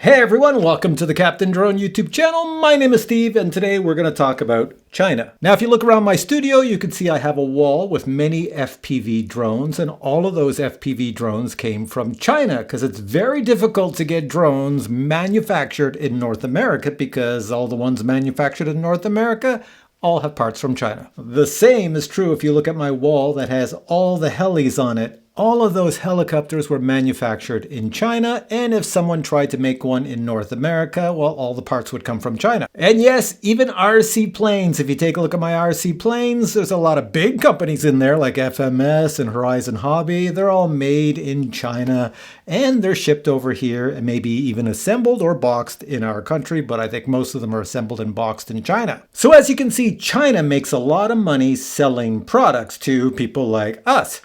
Hey everyone, welcome to the Captain Drone YouTube channel. My name is Steve and today we're going to talk about China. Now if you look around my studio, you can see I have a wall with many FPV drones, and all of those FPV drones came from China because it's very difficult to get drones manufactured in North America because all the ones manufactured in North America all have parts from China. The same is true if you look at my wall that has all the helis on it. All of those helicopters were manufactured in China, and if someone tried to make one in North America, well, all the parts would come from China. And yes, even RC planes. If you take a look at my RC planes, there's a lot of big companies in there like FMS and Horizon Hobby. They're all made in China, and they're shipped over here and maybe even assembled or boxed in our country, but I think most of them are assembled and boxed in China. So as you can see, China makes a lot of money selling products to people like us,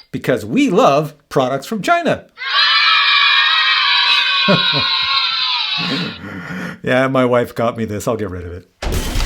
because we love products from China. Yeah, my wife got me this. I'll get rid of it.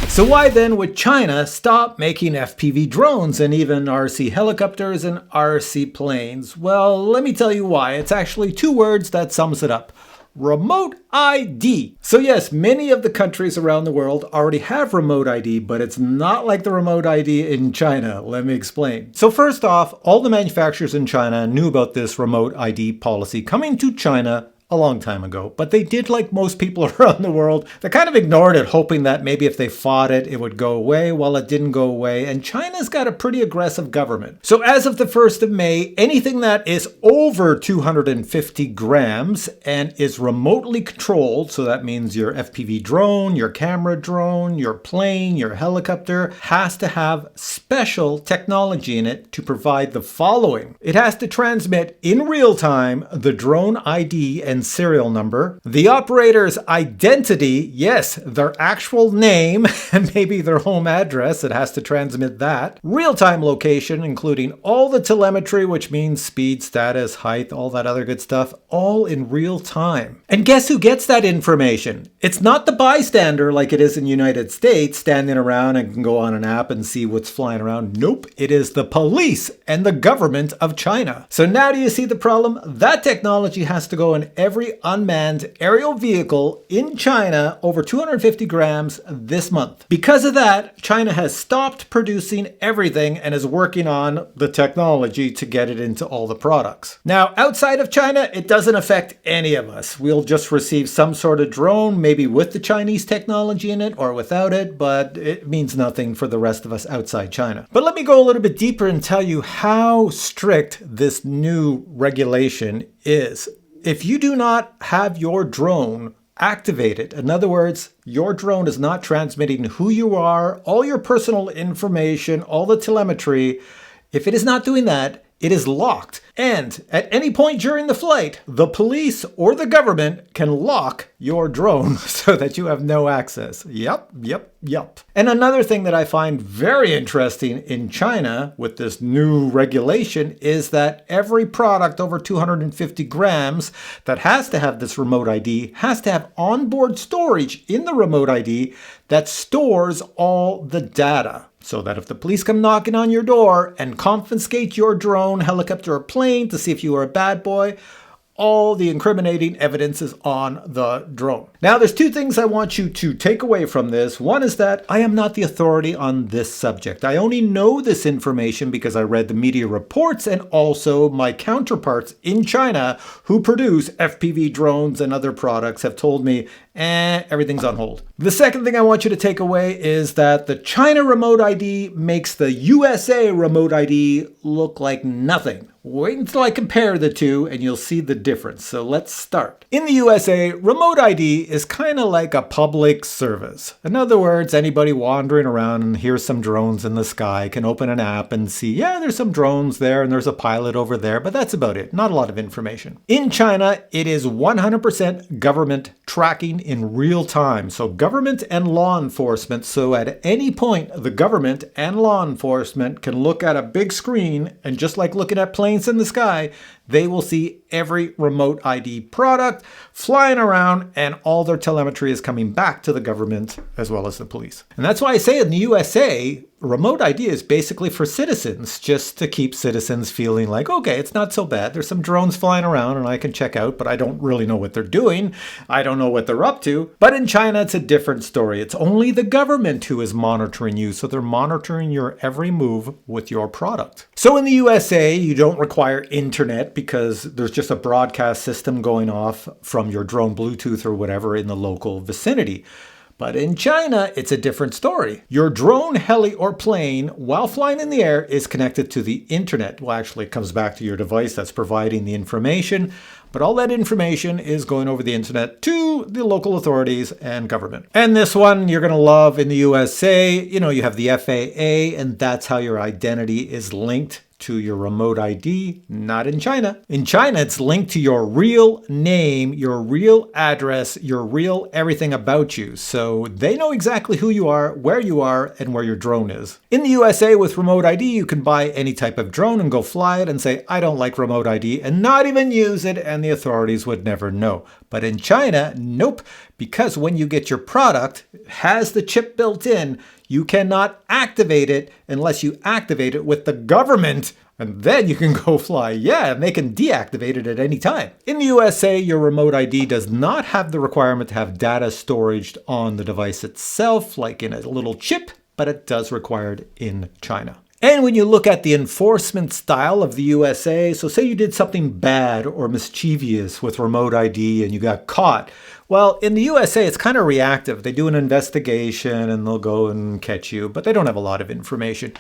So why then would China stop making FPV drones and even RC helicopters and RC planes? Well, let me tell you why. It's actually two words that sums it up. Remote ID. So yes, many of the countries around the world already have remote ID, but it's not like the remote ID in China. Let me explain. So first off, all the manufacturers in China knew about this remote ID policy coming to China a long time ago, but they did like most people around the world. They kind of ignored it, hoping that maybe if they fought it, it would go away. Well, it didn't go away, and China's got a pretty aggressive government. So as of the 1st of May, anything that is over 250 grams and is remotely controlled, so that means your FPV drone, your camera drone, your plane, your helicopter, has to have special technology in it to provide the following. It has to transmit in real time the drone ID and serial number, the operator's identity, yes, their actual name, and maybe their home address, it has to transmit that, real-time location, including all the telemetry, which means speed, status, height, all that other good stuff, all in real time. And guess who gets that information? It's not the bystander like it is in the United States, standing around and can go on an app and see what's flying around. Nope, it is the police and the government of China. So now do you see the problem? That technology has to go in every unmanned aerial vehicle in China over 250 grams this month. Because of that, China has stopped producing everything and is working on the technology to get it into all the products. Now, outside of China, it doesn't affect any of us. We'll just receive some sort of drone, maybe with the Chinese technology in it or without it, but it means nothing for the rest of us outside China. But let me go a little bit deeper and tell you how strict this new regulation is. If you do not have your drone activated, in other words, your drone is not transmitting who you are, all your personal information, all the telemetry, if it is not doing that, it is locked. And at any point during the flight, the police or the government can lock your drone so that you have no access. Yep. And another thing that I find very interesting in China with this new regulation is that every product over 250 grams that has to have this remote ID has to have onboard storage in the remote ID that stores all the data. So that if the police come knocking on your door and confiscate your drone, helicopter, or plane to see if you are a bad boy, all the incriminating evidence is on the drone. Now, there's two things I want you to take away from this. One is that I am not the authority on this subject. I only know this information because I read the media reports, and also my counterparts in China who produce FPV drones and other products have told me, everything's on hold. The second thing I want you to take away is that the China remote ID makes the USA remote ID look like nothing. Wait until I compare the two and you'll see the difference. So let's start. In the USA, remote ID is kind of like a public service. In other words, anybody wandering around and hears some drones in the sky can open an app and see, yeah, there's some drones there and there's a pilot over there, but that's about it. Not a lot of information. In China, it is 100% government tracking in real time. So government and law enforcement. So at any point, the government and law enforcement can look at a big screen, and just like looking at planes in the sky, they will see every remote ID product flying around, and all their telemetry is coming back to the government as well as the police. And that's why I say in the USA, remote ID is basically for citizens, just to keep citizens feeling like, okay, it's not so bad. There's some drones flying around and I can check out, but I don't really know what they're doing. I don't know what they're up to. But in China, it's a different story. It's only the government who is monitoring you. So they're monitoring your every move with your product. So in the USA, you don't require internet because there's just a broadcast system going off from your drone Bluetooth or whatever in the local vicinity. But in China, it's a different story. Your drone, heli, or plane, while flying in the air, is connected to the internet. Well, actually, it comes back to your device that's providing the information. But all that information is going over the internet to the local authorities and government. And this one you're going to love in the USA. You have the FAA, and that's how your identity is linked to your remote ID, not in China. In China, it's linked to your real name, your real address, your real everything about you. So they know exactly who you are, and where your drone is. In the USA, with remote ID, you can buy any type of drone and go fly it and say, I don't like remote ID, and not even use it, and the authorities would never know. But in China, nope, because when you get your product, it has the chip built in, you cannot activate it unless you activate it with the government, and then you can go fly. Yeah, and they can deactivate it at any time. In the USA, your remote ID does not have the requirement to have data storage on the device itself, like in a little chip, but it does require it in China. And when you look at the enforcement style of the USA, so say you did something bad or mischievous with remote ID and you got caught. Well, in the USA, it's kind of reactive. They do an investigation and they'll go and catch you, but they don't have a lot of information.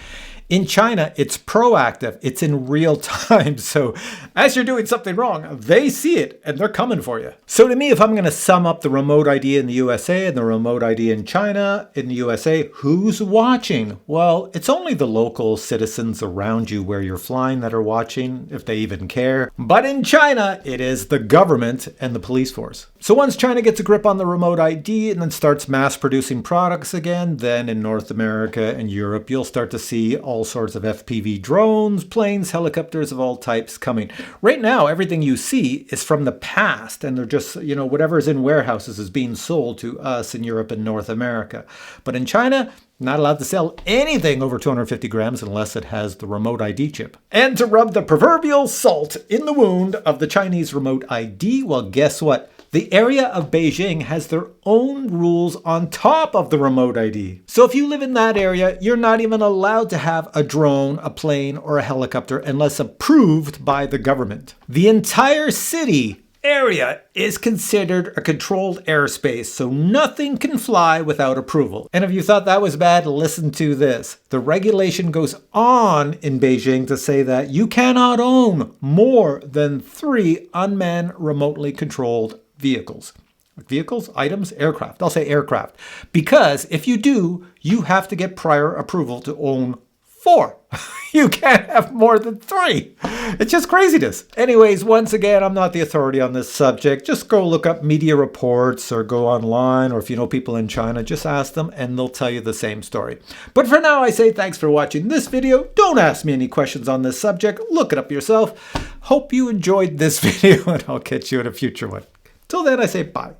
In China, it's proactive. It's in real time. So as you're doing something wrong, they see it and they're coming for you. So to me, if I'm going to sum up the remote ID in the USA and the remote ID in China, in the USA, who's watching? Well, it's only the local citizens around you where you're flying that are watching, if they even care. But in China, it is the government and the police force. So once China gets a grip on the remote ID and then starts mass producing products again, then in North America and Europe, you'll start to see all sorts of FPV drones, planes, helicopters of all types coming. Right now, everything you see is from the past, and they're just, whatever is in warehouses is being sold to us in Europe and North America. But in China, not allowed to sell anything over 250 grams unless it has the remote ID chip. And to rub the proverbial salt in the wound of the Chinese remote ID, well, guess what? The area of Beijing has their own rules on top of the remote ID. So if you live in that area, you're not even allowed to have a drone, a plane, or a helicopter unless approved by the government. The entire city area is considered a controlled airspace, so nothing can fly without approval. And if you thought that was bad, listen to this. The regulation goes on in Beijing to say that you cannot own more than 3 unmanned, remotely controlled vehicles. Vehicles, items, aircraft. I'll say aircraft. Because if you do, you have to get prior approval to own 4. You can't have more than 3. It's just craziness. Anyways, once again, I'm not the authority on this subject. Just go look up media reports or go online, or if you know people in China, just ask them and they'll tell you the same story. But for now, I say thanks for watching this video. Don't ask me any questions on this subject. Look it up yourself. Hope you enjoyed this video and I'll catch you in a future one. Till then, I say bye.